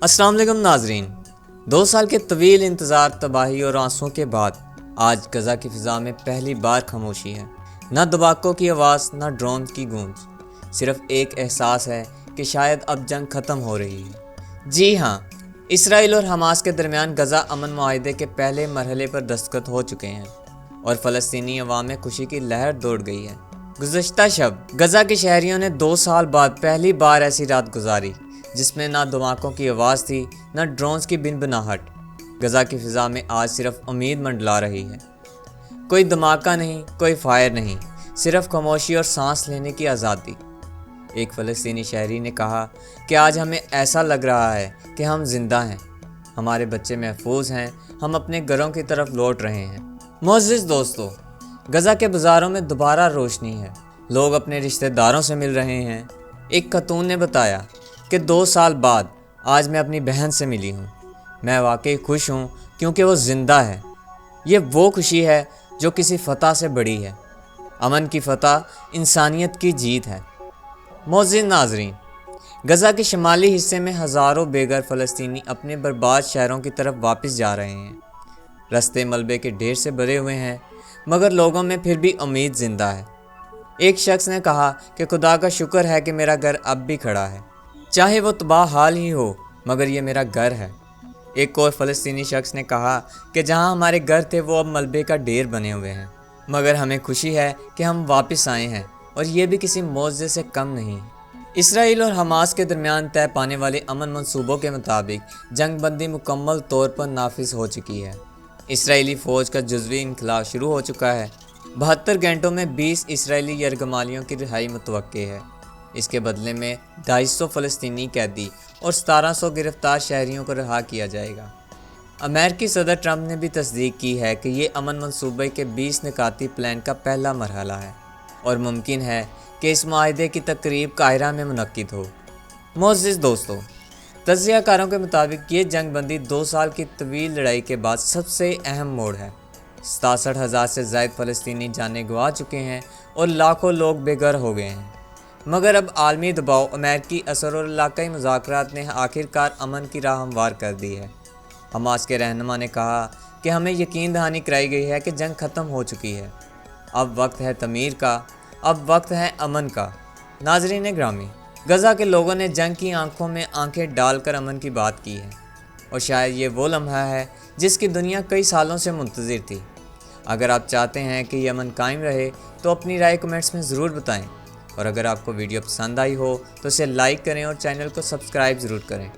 السلام علیکم ناظرین، 2 سال کے طویل انتظار، تباہی اور آنسوؤں کے بعد آج غزہ کی فضا میں پہلی بار خاموشی ہے۔ نہ دباکوں کی آواز، نہ ڈرون کی گونج، صرف ایک احساس ہے کہ شاید اب جنگ ختم ہو رہی ہے۔ جی ہاں، اسرائیل اور حماس کے درمیان غزہ امن معاہدے کے پہلے مرحلے پر دستخط ہو چکے ہیں اور فلسطینی عوام میں خوشی کی لہر دوڑ گئی ہے۔ گزشتہ شب غزہ کے شہریوں نے 2 سال بعد پہلی بار ایسی رات گزاری جس میں نہ دھماکوں کی آواز تھی، نہ ڈرونز کی بنبناہٹ۔ غزہ کی فضا میں آج صرف امید منڈلا رہی ہے۔ کوئی دھماکہ نہیں، کوئی فائر نہیں، صرف خاموشی اور سانس لینے کی آزادی۔ ایک فلسطینی شہری نے کہا کہ آج ہمیں ایسا لگ رہا ہے کہ ہم زندہ ہیں، ہمارے بچے محفوظ ہیں، ہم اپنے گھروں کی طرف لوٹ رہے ہیں۔ معزز دوستو، غزہ کے بازاروں میں دوبارہ روشنی ہے، لوگ اپنے رشتہ داروں سے مل رہے ہیں۔ ایک خاتون نے بتایا کہ 2 سال بعد آج میں اپنی بہن سے ملی ہوں۔ میں واقعی خوش ہوں کیونکہ وہ زندہ ہے۔ یہ وہ خوشی ہے جو کسی فتح سے بڑی ہے۔ امن کی فتح انسانیت کی جیت ہے۔ معزز ناظرین، غزہ کے شمالی حصے میں ہزاروں بے گھر فلسطینی اپنے برباد شہروں کی طرف واپس جا رہے ہیں۔ رستے ملبے کے ڈھیر سے بھرے ہوئے ہیں، مگر لوگوں میں پھر بھی امید زندہ ہے۔ ایک شخص نے کہا کہ خدا کا شکر ہے کہ میرا گھر اب بھی کھڑا ہے، چاہے وہ تباہ حال ہی ہو، مگر یہ میرا گھر ہے۔ ایک اور فلسطینی شخص نے کہا کہ جہاں ہمارے گھر تھے وہ اب ملبے کا ڈھیر بنے ہوئے ہیں، مگر ہمیں خوشی ہے کہ ہم واپس آئے ہیں، اور یہ بھی کسی معجزے سے کم نہیں۔ اسرائیل اور حماس کے درمیان طے پانے والے امن منصوبوں کے مطابق جنگ بندی مکمل طور پر نافذ ہو چکی ہے۔ اسرائیلی فوج کا جزوی انخلاء شروع ہو چکا ہے۔ 72 گھنٹوں میں 20 اسرائیلی یرغمالیوں کی رہائی متوقع ہے۔ اس کے بدلے میں 250 فلسطینی قیدی اور 1700 گرفتار شہریوں کو رہا کیا جائے گا۔ امریکی صدر ٹرمپ نے بھی تصدیق کی ہے کہ یہ امن منصوبے کے 20 نکاتی پلان کا پہلا مرحلہ ہے، اور ممکن ہے کہ اس معاہدے کی تقریب قاہرہ میں منعقد ہو۔ معزز دوستو، تجزیہ کاروں کے مطابق یہ جنگ بندی 2 سال کی طویل لڑائی کے بعد سب سے اہم موڑ ہے۔ 67,000 سے زائد فلسطینی جانیں گنوا چکے ہیں اور لاکھوں لوگ بے گھر ہو گئے ہیں، مگر اب عالمی دباؤ، امریکی اثر اور علاقائی مذاکرات نے آخرکار امن کی راہ ہموار کر دی ہے۔ حماس کے رہنما نے کہا کہ ہمیں یقین دہانی کرائی گئی ہے کہ جنگ ختم ہو چکی ہے، اب وقت ہے تعمیر کا، اب وقت ہے امن کا۔ ناظرین گرامی، غزہ کے لوگوں نے جنگ کی آنکھوں میں آنکھیں ڈال کر امن کی بات کی ہے، اور شاید یہ وہ لمحہ ہے جس کی دنیا کئی سالوں سے منتظر تھی۔ اگر آپ چاہتے ہیں کہ یہ امن قائم رہے تو اپنی رائے کمنٹس میں ضرور بتائیں، اور اگر آپ کو ویڈیو پسند آئی ہو تو اسے لائک کریں اور چینل کو سبسکرائب ضرور کریں۔